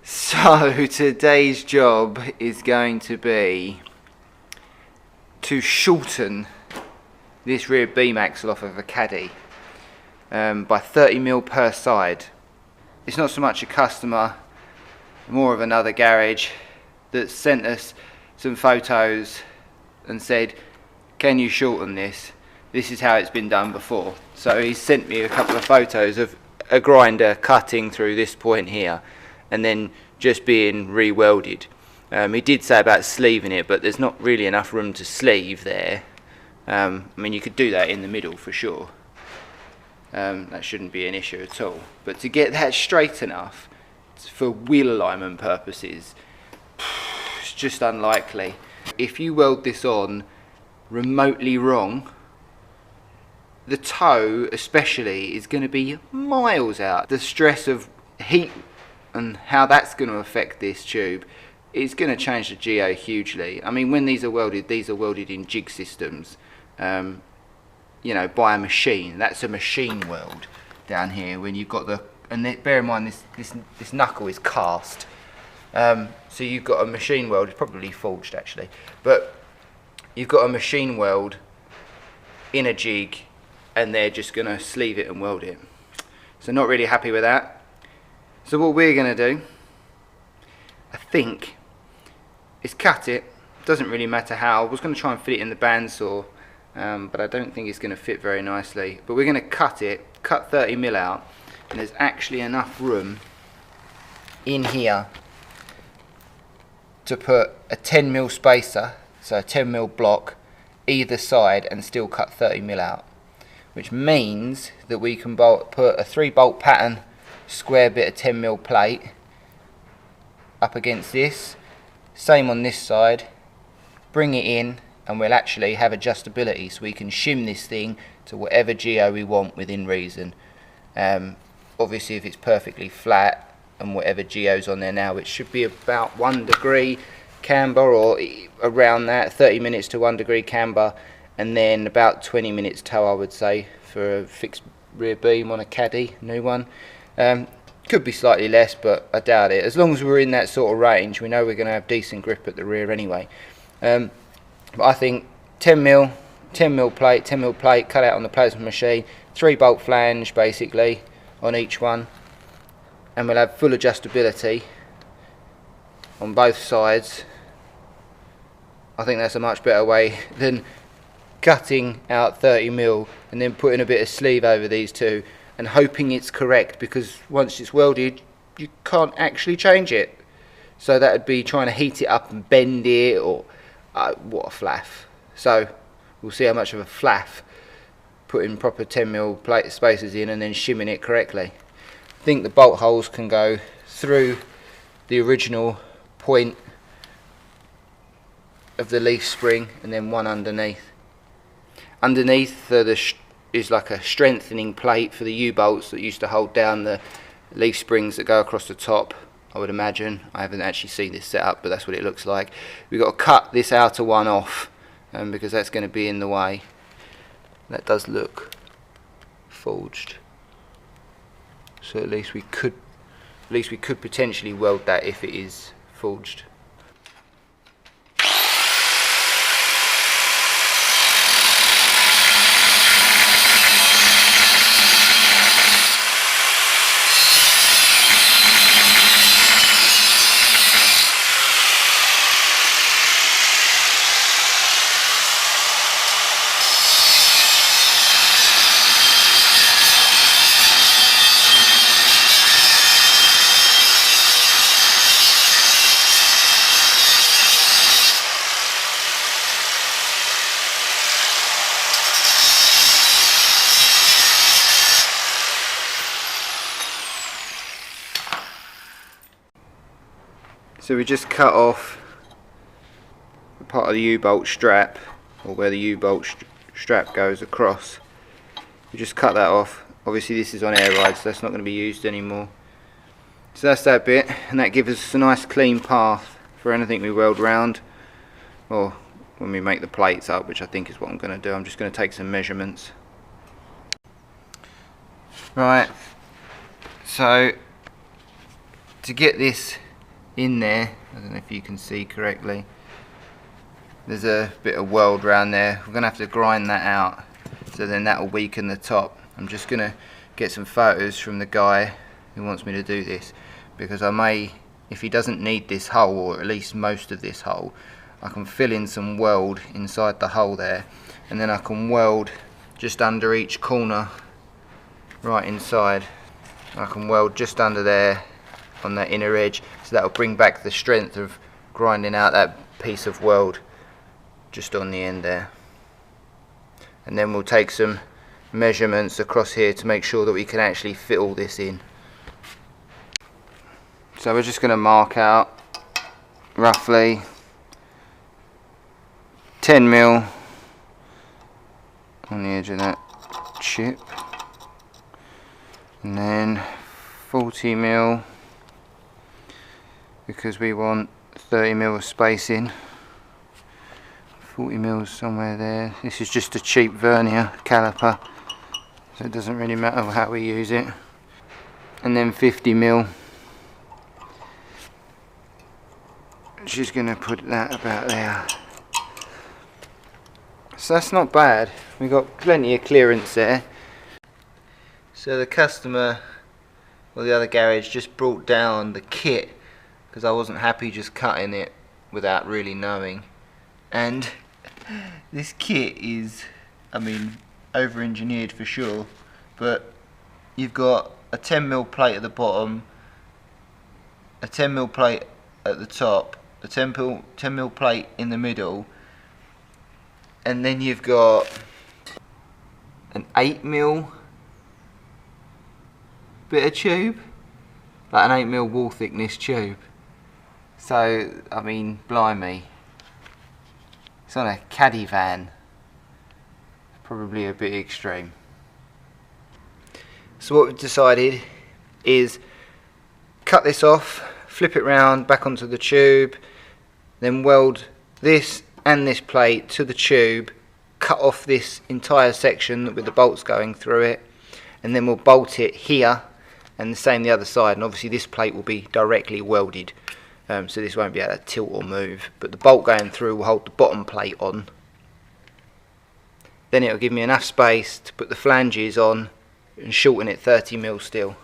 So today's job is going to be to shorten this rear beam axle off of a Caddy by 30mm per side. It's not so much a customer, more of another garage that sent us some photos and said, can you shorten this? This is how it's been done before. So he sent me a couple of photos of a grinder cutting through this point here and then just being re-welded. He did say about sleeving it, but there's not really enough room to sleeve there. I mean, you could do that in the middle for sure. That shouldn't be an issue at all. But to get that straight enough for wheel alignment purposes, it's just unlikely. If you weld this on remotely wrong, the toe especially is going to be miles out. The stress of heat and how that's going to affect this tube is going to change the geo hugely. I mean, when these are welded in jig systems, you know, by a machine. That's a machine weld down here. When you've got the, and bear in mind this knuckle is cast, so you've got a machine weld. It's probably forged actually, but you've got a machine weld in a jig, and they're just going to sleeve it and weld it. So not really happy with that. So what we're going to do, I think, is cut it. Doesn't really matter how. I was going to try and fit it in the bandsaw, but I don't think it's going to fit very nicely. But we're going to cut it, cut 30mm out, and there's actually enough room in here to put a 10mm spacer, so a 10mm block either side, and still cut 30mm out. Which means that we can put a 3-bolt pattern square bit of 10mm plate up against this, same on this side, bring it in, and we'll actually have adjustability, so we can shim this thing to whatever geo we want within reason. Obviously if it's perfectly flat and whatever geo's on there now, it should be about 1 degree camber, or around that, 30 minutes to 1 degree camber, and then about 20 minutes tow, I would say, for a fixed rear beam on a Caddy, new one. Could be slightly less, but I doubt it. As long as we're in that sort of range, we know we're going to have decent grip at the rear anyway. But I think 10mm plate, cut out on the plasma machine, 3-bolt flange basically on each one, and we'll have full adjustability on both sides. I think that's a much better way than cutting out 30mm and then putting a bit of sleeve over these two and hoping it's correct, because once it's welded you can't actually change it. So that would be trying to heat it up and bend it, or what a flaff. So we'll see how much of a flaff putting proper 10mm plate spacers in and then shimming it correctly. I think the bolt holes can go through the original point of the leaf spring and then one underneath. Underneath is like a strengthening plate for the U-bolts that used to hold down the leaf springs that go across the top, I would imagine. I haven't actually seen this set up, but that's what it looks like. We've got to cut this outer one off because that's going to be in the way. That does look forged, so at least we could potentially weld that if it is forged. So we just cut off the part of the U-bolt strap, or where the U-bolt strap goes across. We just cut that off. Obviously this is on air ride, so that's not going to be used anymore. So that's that bit, and that gives us a nice clean path for anything we weld round, or when we make the plates up, which I think is what I'm going to do. I'm just going to take some measurements. Right, so to get this in there, I don't know if you can see correctly, there's a bit of weld around there. We're going to have to grind that out, so then that will weaken the top. I'm just going to get some photos from the guy who wants me to do this, because I may, if he doesn't need this hole, or at least most of this hole, I can fill in some weld inside the hole there, and then I can weld just under each corner right inside. I can weld just under there on that inner edge, so that will bring back the strength of grinding out that piece of weld just on the end there. And then we'll take some measurements across here to make sure that we can actually fit all this in. So we're just going to mark out roughly 10mm on the edge of that chip, and then 40mm, because we want 30mm of spacing. 40mm somewhere there. This is just a cheap vernier caliper, so it doesn't really matter how we use it. And then 50mm. She's going to put that about there. So that's not bad. We've got plenty of clearance there. So the customer, or the other garage, just brought down the kit because I wasn't happy just cutting it without really knowing. And this kit is, I mean, over engineered for sure, but you've got a 10mm plate at the bottom, a 10mm plate at the top, a 10mm plate in the middle, and then you've got an 8mm bit of tube, like an 8mm wall thickness tube. So, I mean, blimey, it's on a Caddy van, probably a bit extreme. So what we've decided is cut this off, flip it round back onto the tube, then weld this and this plate to the tube, cut off this entire section with the bolts going through it, and then we'll bolt it here, and the same the other side. And obviously this plate will be directly welded, so this won't be able to tilt or move, but the bolt going through will hold the bottom plate on. Then it'll give me enough space to put the flanges on and shorten it 30mm still.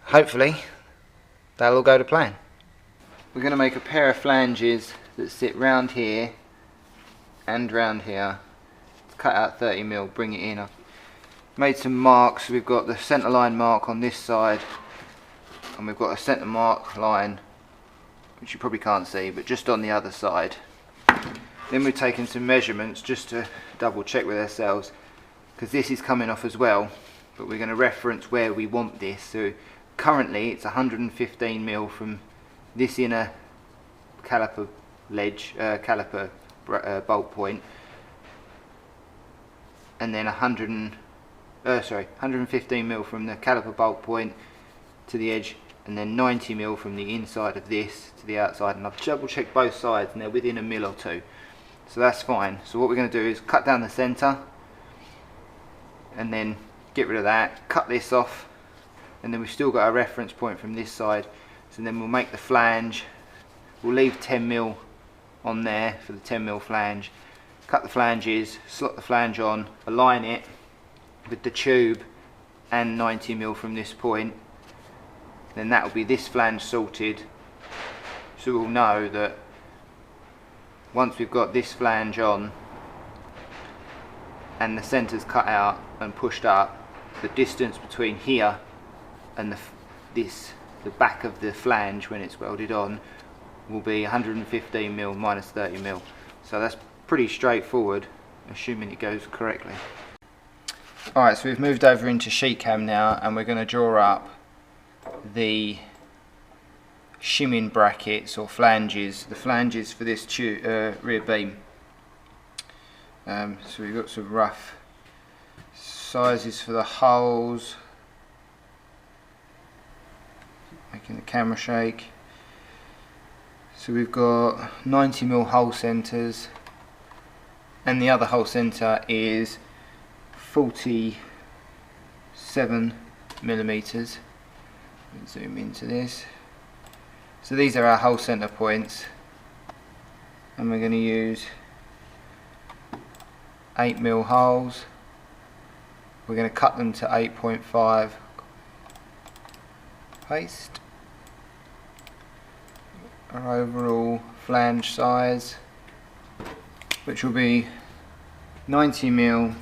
Hopefully that'll all go to plan. We're going to make a pair of flanges that sit round here and round here. Cut out 30mm, bring it in. I've made some marks. We've got the centre line mark on this side, and we've got a centre mark line, which you probably can't see, but just on the other side. Then we've taken some measurements just to double check with ourselves, because this is coming off as well, but we're going to reference where we want this. So currently it's 115mm from this inner caliper ledge, bolt point, and then 115mm from the caliper bolt point to the edge, and then 90mm from the inside of this to the outside. And I've double checked both sides and they're within a mil or two, so that's fine. So what we're going to do is cut down the centre and then get rid of that, cut this off, and then we've still got a reference point from this side. So then we'll make the flange. We'll leave 10mm on there for the 10mm flange, cut the flanges, slot the flange on, align it with the tube and 90mm from this point. Then that will be this flange sorted, so we'll know that once we've got this flange on and the centre's cut out and pushed up, the distance between here and the back of the flange when it's welded on will be 115mm minus 30mm. So that's pretty straightforward, assuming it goes correctly. Alright, so we've moved over into sheet cam now, and we're going to draw up the shimming brackets or flanges, the flanges for this rear beam. So we've got some rough sizes for the holes, making the camera shake. So we've got 90mm hole centres, and the other hole centre is 47mm. Zoom into this. So these are our hole centre points, and we're going to use 8mm holes. We're going to cut them to 8.5 paste. Our overall flange size, which will be 90mm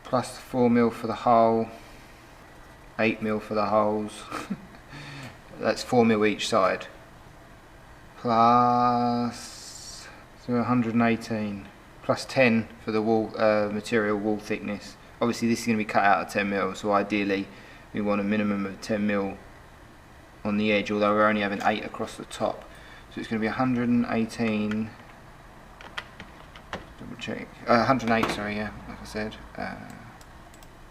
plus 4mm for the hole, 8mm for the holes. That's 4mm each side, plus 118, plus 10 for the wall material wall thickness. Obviously this is going to be cut out of 10mm, so ideally we want a minimum of 10mm on the edge, although we're only having 8 across the top. So it's going to be 118, double check, 108, sorry, yeah, like I said.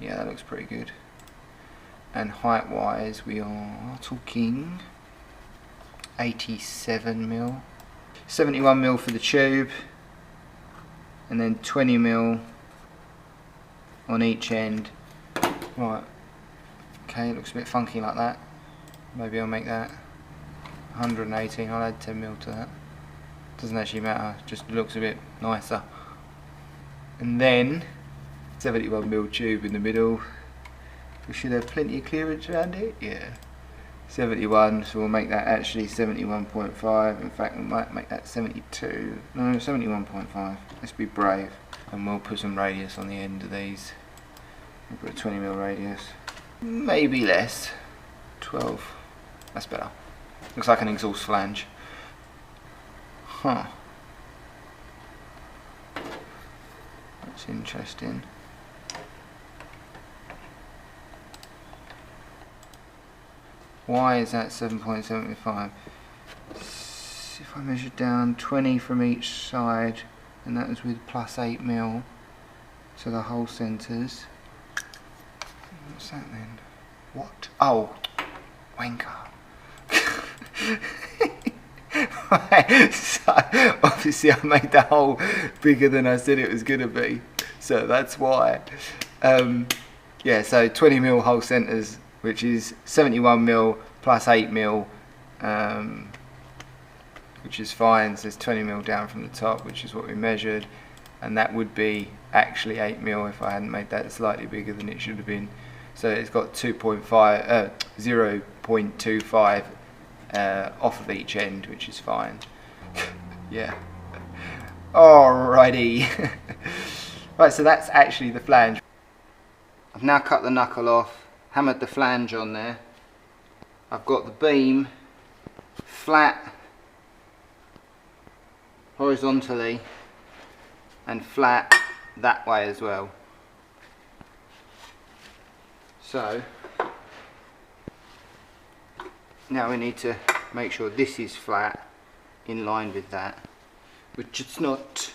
Yeah, that looks pretty good. And height wise we are talking 87mm, 71mm for the tube, and then 20mm on each end. Right, okay, it looks a bit funky like that. Maybe I'll make that 118, I'll add 10mm to that. Doesn't actually matter, just looks a bit nicer. And then 71mm tube in the middle. We should have plenty of clearance around it, yeah. 71, so we'll make that actually 71.5. In fact, we might make that 72. No, 71.5. Let's be brave. And we'll put some radius on the end of these. We'll put a 20mm radius. Maybe less. 12. That's better. Looks like an exhaust flange. Huh. That's interesting. Why is that 7.75? If I measure down 20 from each side, and that was with plus 8mm to the hole centres. What's that then? What? Oh, wanker. Right, so obviously I made the hole bigger than I said it was going to be, so that's why. Yeah, so 20mm hole centres, which is 71mm plus 8mm, which is fine. So there's 20mm down from the top, which is what we measured, and that would be actually 8mm if I hadn't made that slightly bigger than it should have been. So it's got 0.25 off of each end, which is fine. Yeah. Alrighty. Right, so that's actually the flange. I've now cut the knuckle off, hammered the flange on there. I've got the beam flat horizontally and flat that way as well. So now we need to make sure this is flat in line with that, which it's not.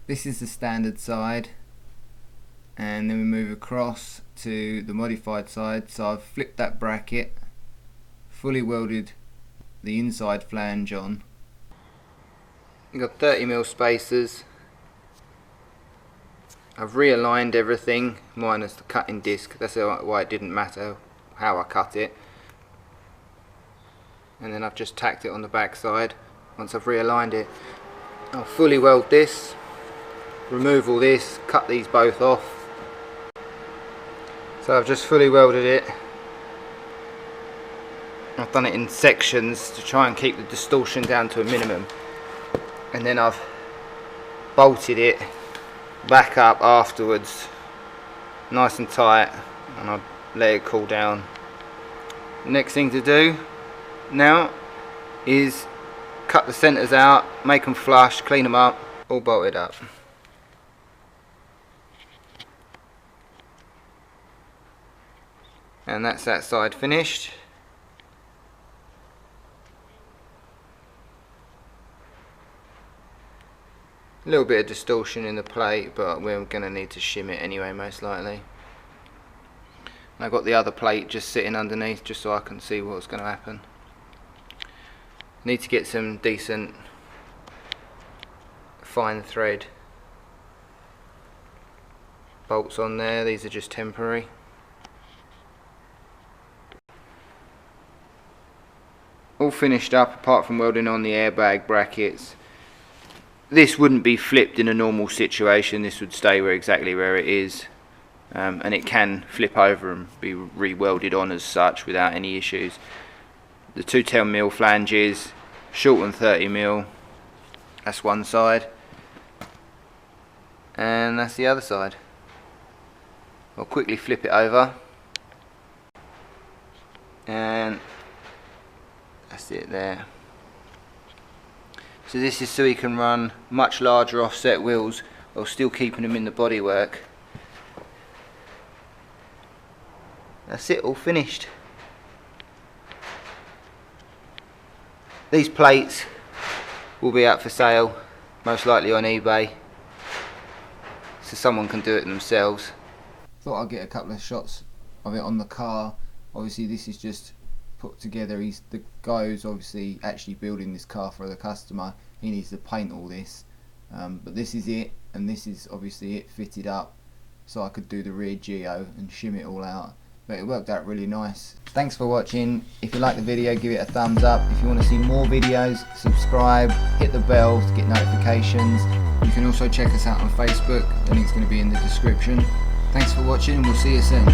This is the standard side, and then we move across to the modified side. So I've flipped that bracket, fully welded the inside flange on. You've got 30mm spacers. I've realigned everything minus the cutting disc. That's why it didn't matter how I cut it. And then I've just tacked it on the back side once I've realigned it. I'll fully weld this, remove all this, cut these both off. So I've just fully welded it. I've done it in sections to try and keep the distortion down to a minimum, and then I've bolted it back up afterwards nice and tight, and I'll let it cool down. Next thing to do now is cut the centres out, make them flush, clean them up, all bolted up. And that's that side finished. A little bit of distortion in the plate, but we're going to need to shim it anyway, most likely. And I've got the other plate just sitting underneath, just so I can see what's going to happen. Need to get some decent fine thread bolts on there. These are just temporary. All finished up apart from welding on the airbag brackets. This wouldn't be flipped in a normal situation. This would stay exactly where it is, and it can flip over and be re-welded on as such without any issues. The 210mm flanges, shortened 30mm. That's one side, and that's the other side. I'll quickly flip it over, and that's it there. So this is so he can run much larger offset wheels while still keeping them in the bodywork. That's it, all finished. These plates will be out for sale, most likely on eBay, so someone can do it themselves. Thought I'd get a couple of shots of it on the car. Obviously this is just put together. The guy who's obviously actually building this car for the customer, he needs to paint all this, but this is it, and this is obviously it fitted up, so I could do the rear geo and shim it all out, but it worked out really nice. Thanks for watching. If you like the video, give it a thumbs up. If you want to see more videos, subscribe, hit the bell to get notifications. You can also check us out on Facebook, the link's going to be in the description. Thanks for watching, and we'll see you soon.